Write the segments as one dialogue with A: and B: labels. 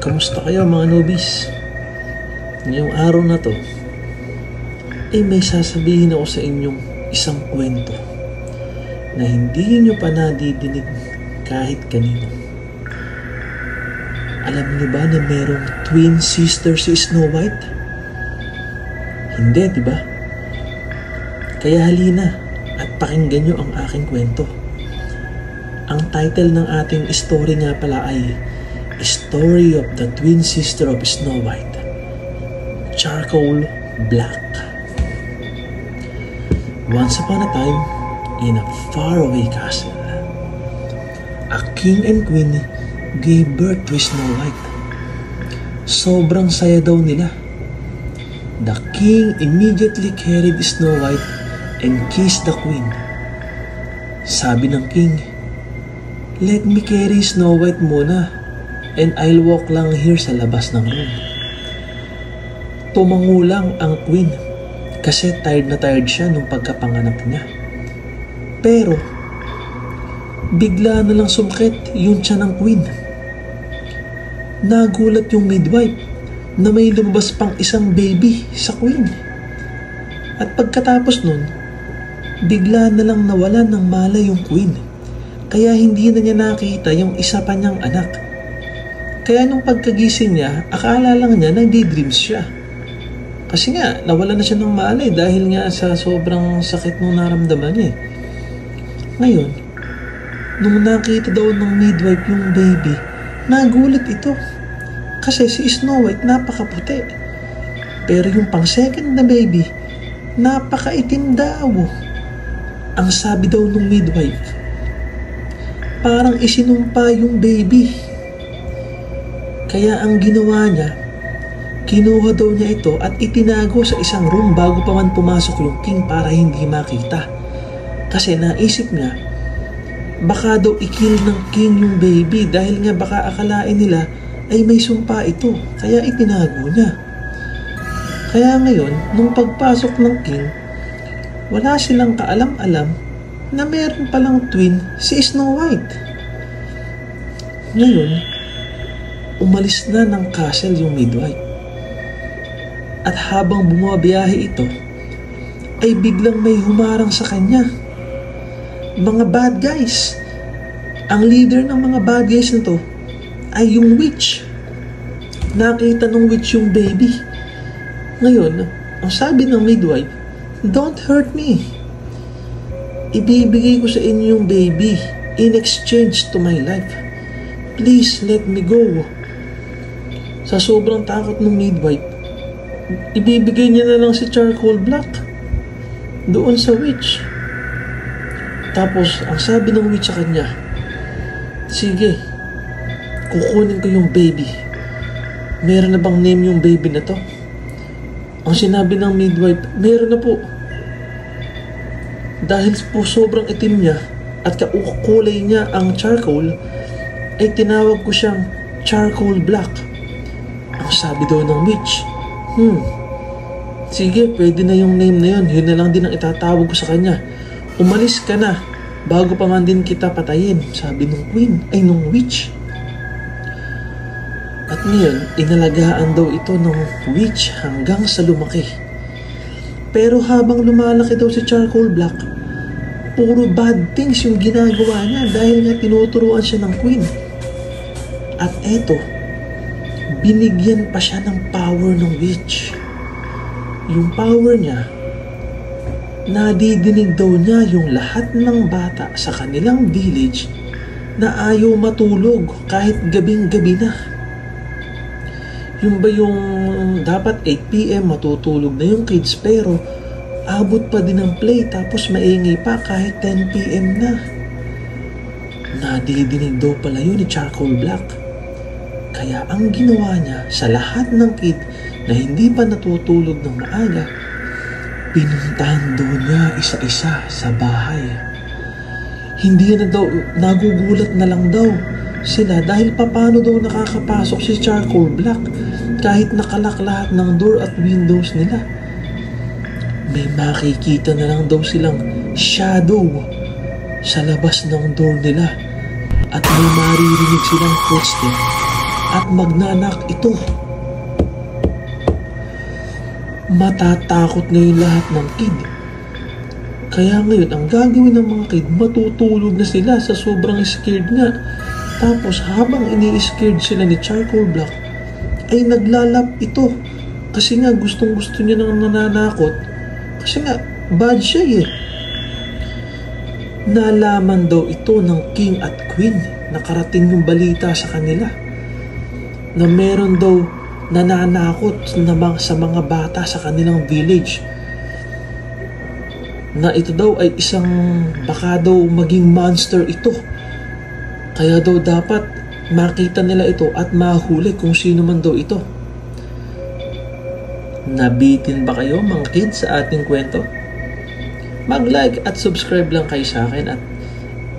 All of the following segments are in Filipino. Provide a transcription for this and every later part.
A: Kamusta kayo mga newbies? Ngayong araw na to, may sasabihin ako sa inyong isang kwento na hindi nyo pa nadidinig kahit kanino. Alam nyo ba na merong twin sister si Snow White? Hindi, diba? Kaya halina at pakinggan nyo ang aking kwento. Ang title ng ating story nga pala ay Story of the Twin Sister of Snow White, Charcoal Black. Once upon a time, in a faraway castle, a king and queen gave birth to Snow White. Sobrang saya daw nila. The king immediately carried Snow White and kissed the queen. Sabi ng king, "Let me carry Snow White muna and I'll walk lang here sa labas ng room." Tumangulang ang queen kasi tired na tired siya nung pagkapanganak niya. Pero bigla na lang sumakit yung tiyan ng queen. Nagulat yung midwife na may lumabas pang isang baby sa queen. At pagkatapos nun, bigla na lang nawalan ng malay yung queen. Kaya hindi na niya nakita yung isa pa niyang anak. Kaya nung pagkagising niya, akala lang niya nagdi-dreams siya. Kasi nga, nawala na siya ng malay dahil nga sa sobrang sakit nung naramdaman niya. Ngayon, nung nakita daw ng midwife yung baby, nagulat ito. Kasi si Snow White napakaputi. Pero yung pang second na baby, napakaitim daw. Ang sabi daw ng midwife, parang isinumpa yung baby. Kaya ang ginawa niya, kinuha daw niya ito at itinago sa isang room bago pa man pumasok yung king para hindi makita. Kasi naisip niya, baka daw i-kill ng king yung baby dahil nga baka akalain nila ay may sumpa ito. Kaya itinago niya. Kaya ngayon, nung pagpasok ng king, wala silang kaalam-alam na meron palang twin si Snow White. Ngayon, umalis na ng castle yung midwife. At habang bumabiyahe ito, ay biglang may humarang sa kanya. Mga bad guys. Ang leader ng mga bad guys na to ay yung witch. Nakita ng witch yung baby. Ngayon, ang sabi ng midwife, "Don't hurt me. Ibibigay ko sa inyo yung baby in exchange to my life. Please let me go." Sa sobrang takot ng midwife, ibibigay niya na lang si Charcoal Black doon sa witch. Tapos, ang sabi ng witch sa kanya, "Sige, kukunin ko yung baby. Meron na bang name yung baby na to?" Ang sinabi ng midwife, "Meron na po. Dahil po sobrang itim niya at kulay niya ang charcoal, ay tinawag ko siyang Charcoal Black." Ang sabi daw ng witch, "Sige, pwede na yung name na yun. Yun na lang din ang itatawag ko sa kanya. Umalis ka na bago pa man din kita patayin," sabi nung witch. At ngayon, inalagaan daw ito ng witch hanggang sa lumaki. Pero habang lumalaki daw si Charcoal Black, puro bad things yung ginagawa niya dahil nga tinuturuan siya ng queen. At eto, binigyan pa siya ng power ng witch. Yung power niya, nadidinig daw niya yung lahat ng bata sa kanilang village na ayaw matulog kahit gabing-gabi na. Yung ba yung dapat 8 PM matutulog na yung kids pero abot pa din ng play tapos maingay pa kahit 10 PM na. Nadidinig daw pala yun ni Charcoal Black. Kaya ang ginawa niya sa lahat ng kid na hindi pa natutulog ng maaga, pinuntahan daw niya isa-isa sa bahay. Hindi na daw, nagugulat na lang daw sila dahil paano daw nakakapasok si Charcoal Black kahit nakalak lahat ng door at windows nila. May makikita na lang daw silang shadow sa labas ng door nila at may maririnig silang footstep at magnanak ito. Matatakot ngayon lahat ng kid. Kaya ngayon, ang gagawin ng mga kid, matutulog na sila sa sobrang scared nga. Tapos habang ini-scared sila ni Charcoal Black, ay naglalap ito. Kasi nga gustong-gusto niya nang nananakot. Kasi nga, bad siya eh. Nalaman daw ito ng King at Queen. Nakarating yung balita sa kanila na meron daw nananakot sa mga bata sa kanilang village. Na ito daw ay isang baka daw maging monster ito. Kaya daw dapat makita nila ito at mahuli kung sino man daw ito. Nabitin ba kayo mga kids sa ating kwento? Mag-like at subscribe lang kayo sa akin at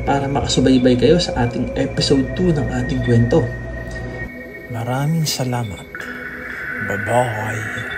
A: para makasubaybay kayo sa ating episode 2 ng ating kwento.
B: Maraming salamat. Bye-bye.